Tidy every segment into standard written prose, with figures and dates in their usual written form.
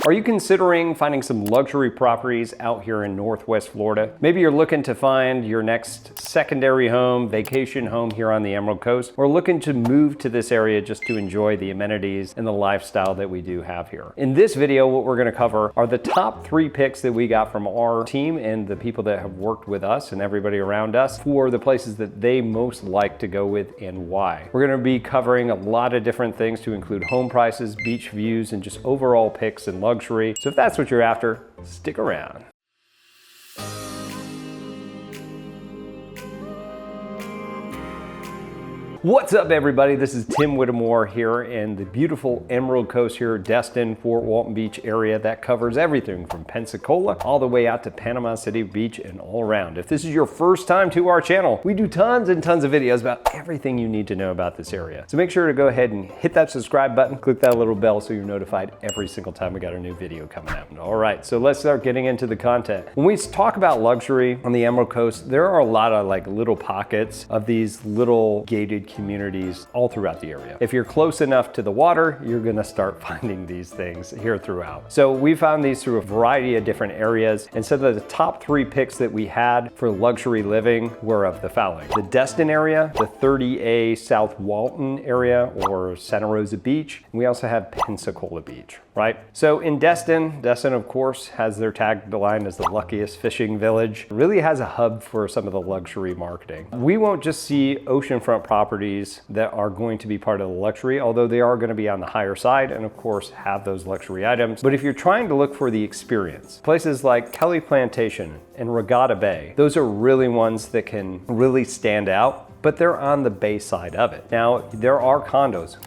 Are you considering finding some luxury properties out here in Northwest Florida? Maybe you're looking to find your next secondary home, vacation home here on the Emerald Coast, or looking to move to this area just to enjoy the amenities and the lifestyle that we do have here. In this video, what we're gonna cover are the top 3 picks that we got from our team and the people that have worked with us and everybody around us for the places that they most like to go with and why. We're gonna be covering a lot of different things to include home prices, beach views, and just overall picks and luxury. So if that's what you're after, stick around. What's up, everybody? This is Tim Whittemore here in the beautiful Emerald Coast here, Destin-Fort Walton Beach area that covers everything from Pensacola all the way out to Panama City Beach and all around. If this is your first time to our channel, we do tons and tons of videos about everything you need to know about this area. So make sure to go ahead and hit that subscribe button, click that little bell so you're notified every single time we got a new video coming out. All right, so let's start getting into the content. When we talk about luxury on the Emerald Coast, there are a lot of like little pockets of these little gated communities all throughout the area. If you're close enough to the water, you're gonna start finding these things here throughout. So we found these through a variety of different areas, and so the top 3 picks that we had for luxury living were of the following: the Destin area, the 30A South Walton area or Santa Rosa Beach, and we also have Pensacola Beach, right? So in Destin of course has their tagline as the luckiest fishing village. It really has a hub for some of the luxury marketing. We won't just see oceanfront properties that are going to be part of the luxury, although they are going to be on the higher side and of course have those luxury items. But if you're trying to look for the experience, places like Kelly Plantation and Regatta Bay, those are really ones that can really stand out, but they're on the bay side of it. Now, there are condos,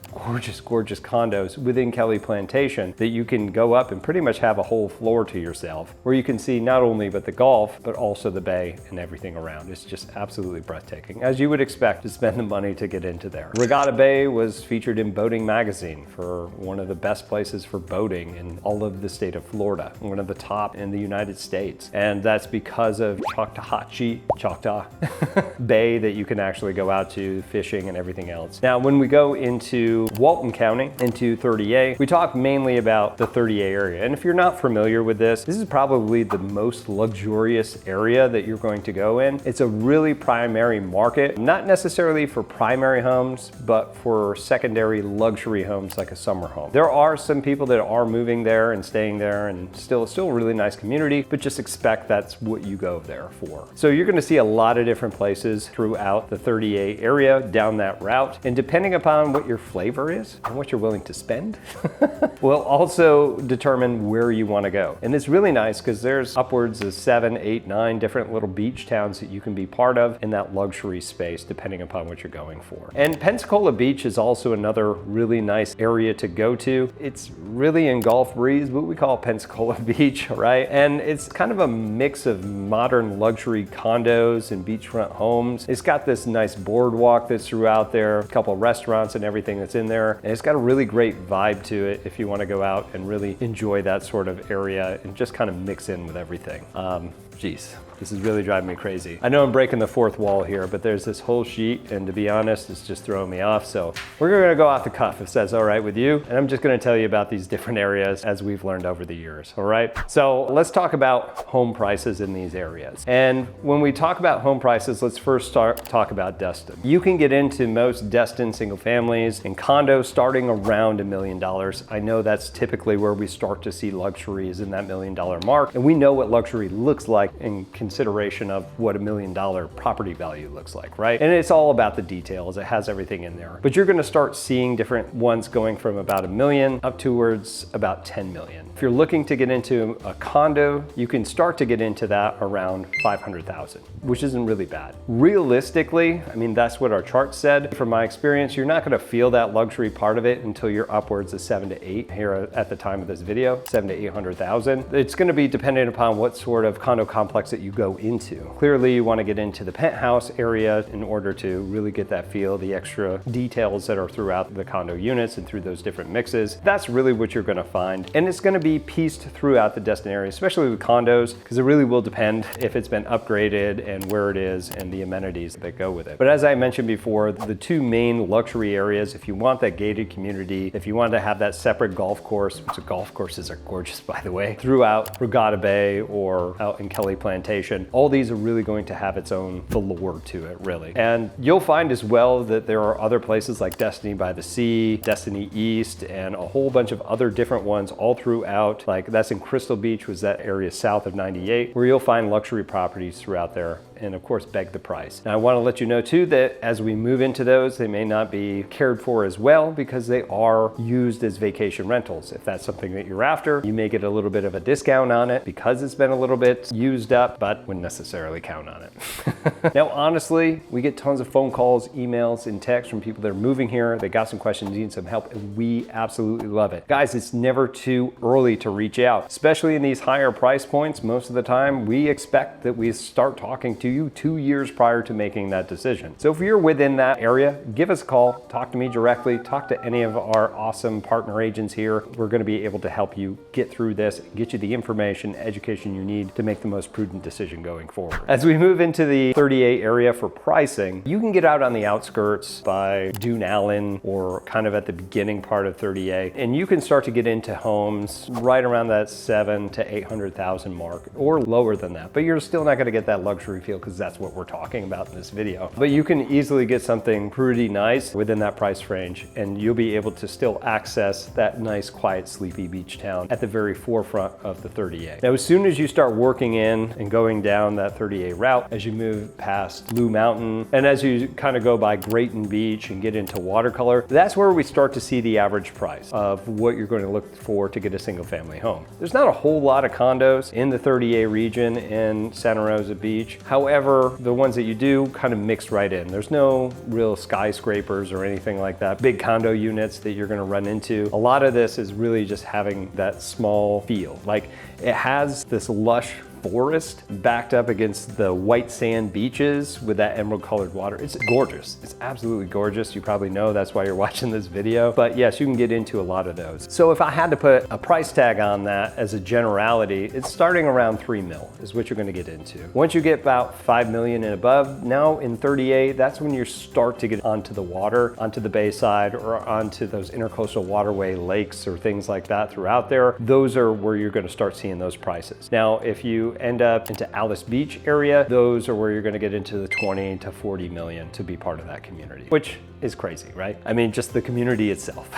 gorgeous condos within Kelly Plantation that you can go up and pretty much have a whole floor to yourself, where you can see not only but the Gulf, but also the bay and everything around. It's just absolutely breathtaking, as you would expect to spend the money to get into there. Regatta Bay was featured in Boating Magazine for one of the best places for boating in all of the state of Florida, one of the top in the United States. And that's because of Choctaw Bay that you can actually go out to fishing and everything else. Now, when we go into Walton County, into 30A, we talk mainly about the 30A area. And if you're not familiar with this is probably the most luxurious area that you're going to go in. It's a really primary market, not necessarily for primary homes, but for secondary luxury homes like a summer home. There are some people that are moving there and staying there, and still a really nice community, but just expect that's what you go there for. So you're gonna see a lot of different places throughout the 30A area down that route, and depending upon what your flavor is and what you're willing to spend will also determine where you want to go. And it's really nice because there's upwards of 7, 8, 9 different little beach towns that you can be part of in that luxury space depending upon what you're going for. And Pensacola Beach is also another really nice area to go to. It's really in Gulf breeze, what we call Pensacola Beach, right? And it's kind of a mix of modern luxury condos and beachfront homes. It's got this nice boardwalk that's throughout there, a couple of restaurants and everything that's in there. And it's got a really great vibe to it if you want to go out and really enjoy that sort of area and just kind of mix in with everything. Geez, this is really driving me crazy. I know I'm breaking the 4th wall here, but there's this whole sheet, and to be honest, it's just throwing me off. So we're gonna go off the cuff if that's all right with you. And I'm just gonna tell you about these different areas as we've learned over the years, all right? So let's talk about home prices in these areas. And when we talk about home prices, let's first talk about Destin. You can get into most Destin single families and condos starting around $1 million. I know that's typically where we start to see luxury is in that $1 million mark. And we know what luxury looks like in consideration of what $1 million property value looks like, right? And it's all about the details. It has everything in there. But you're gonna start seeing different ones going from about $1 million up towards about 10 million. If you're looking to get into a condo, you can start to get into that around 500,000, which isn't really bad. Realistically, I mean, that's what our chart said. From my experience, you're not gonna feel that luxury part of it until you're upwards of 7 to 8 here at the time of this video, 7 to 800,000. It's gonna be dependent upon what sort of condo complex that you go into. Clearly, you want to get into the penthouse area in order to really get that feel, the extra details that are throughout the condo units and through those different mixes. That's really what you're going to find. And it's going to be pieced throughout the Destin area, especially with condos, because it really will depend if it's been upgraded and where it is and the amenities that go with it. But as I mentioned before, the two main luxury areas, if you want that gated community, if you want to have that separate golf course, which the golf courses are gorgeous, by the way, throughout Regatta Bay or out in Kelly Plantation, all these are really going to have its own velour to it, really. And you'll find as well that there are other places like Destiny by the Sea, Destiny East, and a whole bunch of other different ones all throughout. Like that's in Crystal Beach, was that area south of 98, where you'll find luxury properties throughout there, and of course beg the price. Now I want to let you know too that as we move into those, they may not be cared for as well because they are used as vacation rentals. If that's something that you're after, you may get a little bit of a discount on it because it's been a little bit used up, but wouldn't necessarily count on it. Now honestly, we get tons of phone calls, emails, and texts from people that are moving here. They got some questions, need some help, and we absolutely love it. Guys, it's never too early to reach out, especially in these higher price points. Most of the time, we expect that we start talking to you 2 years prior to making that decision. So if you're within that area, give us a call, talk to me directly, talk to any of our awesome partner agents here. We're going to be able to help you get through this, get you the information, education you need to make the most prudent decision going forward. As we move into the 30A area for pricing, you can get out on the outskirts by Dune Allen or kind of at the beginning part of 30A, and you can start to get into homes right around that 700,000 to 800,000 mark or lower than that, but you're still not going to get that luxury feel because that's what we're talking about in this video. But you can easily get something pretty nice within that price range, and you'll be able to still access that nice, quiet, sleepy beach town at the very forefront of the 30A. Now, as soon as you start working in and going down that 30A route, as you move past Blue Mountain, and as you kind of go by Grayton Beach and get into Watercolor, that's where we start to see the average price of what you're going to look for to get a single family home. There's not a whole lot of condos in the 30A region in Santa Rosa Beach. However, the ones that you do kind of mix right in. There's no real skyscrapers or anything like that, big condo units that you're going to run into. A lot of this is really just having that small feel. Like it has this lush forest backed up against the white sand beaches with that emerald colored water. It's gorgeous. It's absolutely gorgeous. You probably know that's why you're watching this video. But yes, you can get into a lot of those. So if I had to put a price tag on that as a generality, it's starting around 3 mil is what you're going to get into. Once you get about 5 million and above, now in 38, that's when you start to get onto the water, onto the bayside or onto those intercoastal waterway lakes or things like that throughout there. Those are where you're going to start seeing those prices. Now, if you end up into Alice Beach area, those are where you're going to get into the 20 to 40 million to be part of that community, which is crazy, right? I mean, just the community itself.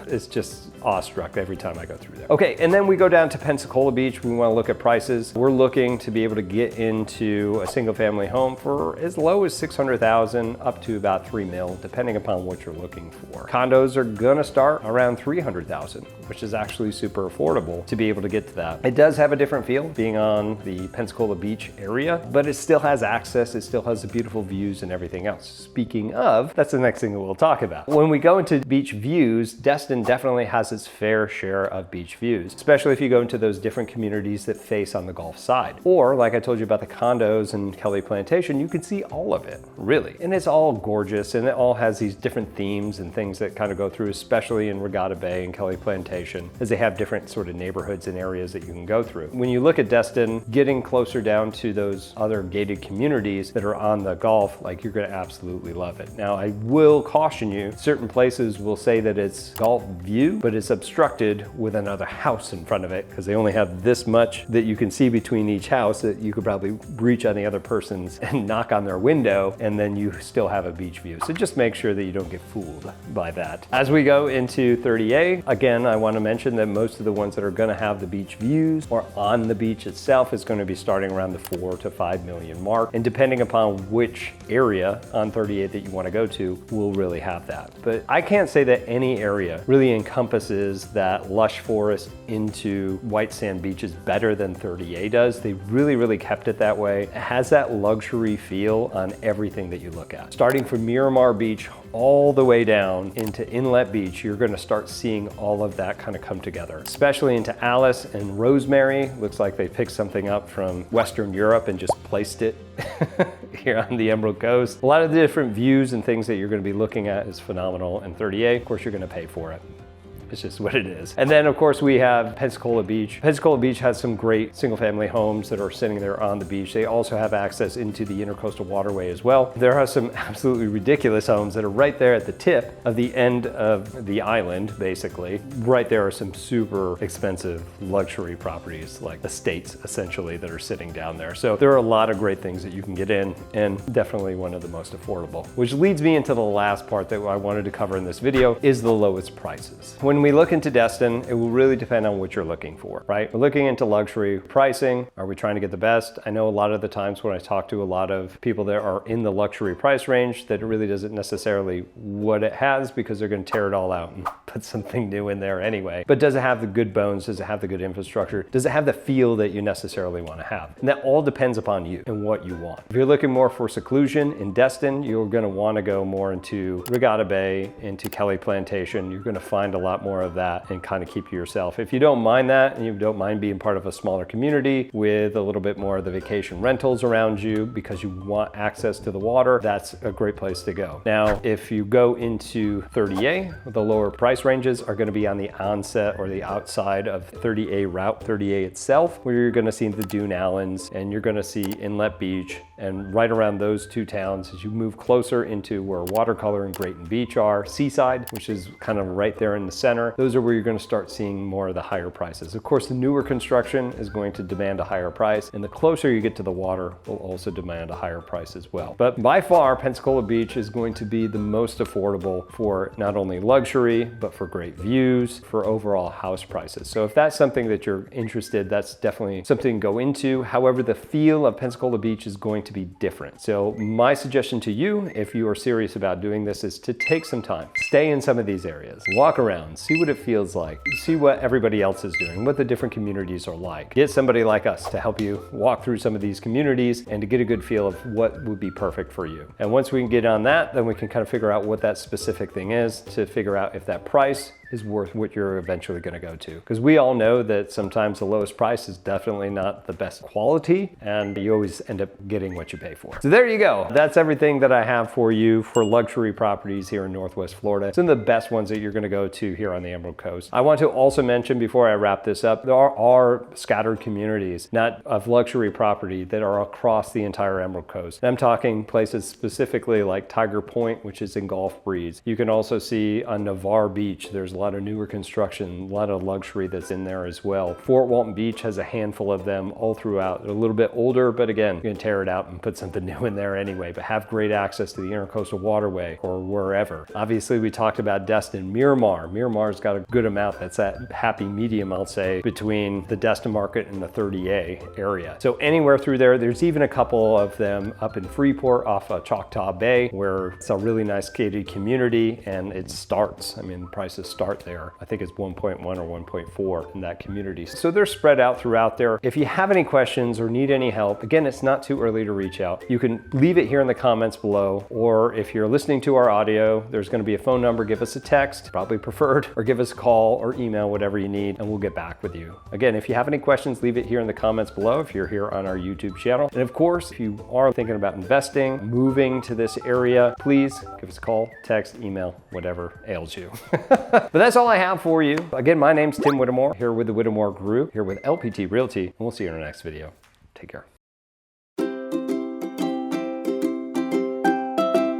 It's just awestruck every time I go through there. Okay, and then we go down to Pensacola Beach. We want to look at prices. We're looking to be able to get into a single family home for as low as 600,000 up to about 3 mil, depending upon what you're looking for. Condos are gonna start around 300,000, which is actually super affordable to be able to get to that. It does have a different feel being on the Pensacola Beach area, but it still has access. It still has the beautiful views and everything else. Speaking of, that's the next thing that we'll talk about. When we go into beach views, Destin definitely has its fair share of beach views, especially if you go into those different communities that face on the Gulf side. Or like I told you about the condos in Kelly Plantation, you can see all of it, really. And it's all gorgeous and it all has these different themes and things that kind of go through, especially in Regatta Bay and Kelly Plantation, as they have different sort of neighborhoods and areas that you can go through. When you look at Destin, getting closer down to those other gated communities that are on the Gulf, like you're gonna absolutely love it. Now, I will caution you, certain places will say that it's Gulf view, but it's obstructed with another house in front of it because they only have this much that you can see between each house that you could probably reach on the other person's and knock on their window, and then you still have a beach view. So just make sure that you don't get fooled by that. As we go into 30A, again, I want to mention that most of the ones that are going to have the beach views or on the beach itself is going to be starting around the 4 to 5 million mark. And depending upon which area on 38 that you want to go to, to will really have that. But I can't say that any area really encompasses that lush forest into white sand beaches better than 30A does. They really kept it that way. It has that luxury feel on everything that you look at. Starting from Miramar Beach all the way down into Inlet Beach, you're gonna start seeing all of that kind of come together, especially into Alice and Rosemary. Looks like they picked something up from Western Europe and just placed it here on the Emerald Coast. A lot of the different views and things that you're gonna be looking at is phenomenal. And 30A, of course, you're gonna pay for it. It's just what it is. And then of course we have Pensacola Beach. Pensacola Beach has some great single family homes that are sitting there on the beach. They also have access into the Intercoastal Waterway as well. There are some absolutely ridiculous homes that are right there at the tip of the end of the island, basically. Right there are some super expensive luxury properties, like estates essentially, that are sitting down there. So there are a lot of great things that you can get in, and definitely one of the most affordable. Which leads me into the last part that I wanted to cover in this video, is the lowest prices. When we look into Destin, it will really depend on what you're looking for, right? We're looking into luxury pricing. Are we trying to get the best? I know a lot of the times when I talk to a lot of people that are in the luxury price range, that it really doesn't necessarily what it has, because they're going to tear it all out and put something new in there anyway. But does it have the good bones? Does it have the good infrastructure? Does it have the feel that you necessarily want to have? And that all depends upon you and what you want. If you're looking more for seclusion in Destin, you're going to want to go more into Regatta Bay, into Kelly Plantation. You're going to find a lot more of that and kind of keep to yourself. If you don't mind that, and you don't mind being part of a smaller community with a little bit more of the vacation rentals around you because you want access to the water, that's a great place to go. Now, if you go into 30A, the lower price ranges are going to be on the onset or the outside of 30A route, 30A itself, where you're going to see the Dune Allens and you're going to see Inlet Beach, and right around those two towns as you move closer into where Watercolor and Grayton Beach are, Seaside, which is kind of right there in the center. Those are where you're going to start seeing more of the higher prices. Of course, the newer construction is going to demand a higher price, and the closer you get to the water will also demand a higher price as well. But by far, Pensacola Beach is going to be the most affordable for not only luxury, but for great views, for overall house prices. So if that's something that you're interested, that's definitely something to go into. However, the feel of Pensacola Beach is going to be different. So my suggestion to you, if you are serious about doing this, is to take some time, stay in some of these areas, walk around, see what it feels like, see what everybody else is doing, what the different communities are like. Get somebody like us to help you walk through some of these communities and to get a good feel of what would be perfect for you. And once we can get on that, then we can kind of figure out what that specific thing is, to figure out if that price is worth what you're eventually going to go to. Because we all know that sometimes the lowest price is definitely not the best quality, and you always end up getting what you pay for. So there you go. That's everything that I have for you for luxury properties here in Northwest Florida. Some of the best ones that you're going to go to here on the Emerald Coast. I want to also mention before I wrap this up, there are scattered communities, not of luxury property, that are across the entire Emerald Coast. And I'm talking places specifically like Tiger Point, which is in Gulf Breeze. You can also see on Navarre Beach, there's a lot of newer construction, a lot of luxury that's in there as well. Fort Walton Beach has a handful of them all throughout. They're a little bit older, but again, you can tear it out and put something new in there anyway, but have great access to the Intercoastal Waterway or wherever. Obviously, we talked about Destin. Miramar's got a good amount. That's that happy medium, I'll say, between the Destin market and the 30A area. So anywhere through there, there's even a couple of them up in Freeport off of Choctaw Bay, where it's a really nice gated community, and it starts, I mean, prices start there. I think it's 1.1 or 1.4 in that community. So they're spread out throughout there. If you have any questions or need any help, again, it's not too early to reach out. You can leave it here in the comments below, or if you're listening to our audio, there's going to be a phone number. Give us a text, probably preferred, or give us a call or email, whatever you need, and we'll get back with you. Again, if you have any questions, leave it here in the comments below if you're here on our YouTube channel. And of course, if you are thinking about investing, moving to this area, please give us a call, text, email, whatever ails you. But that's all I have for you. Again, my name's Tim Whittemore, here with the Whittemore Group, here with LPT Realty, and we'll see you in our next video. Take care.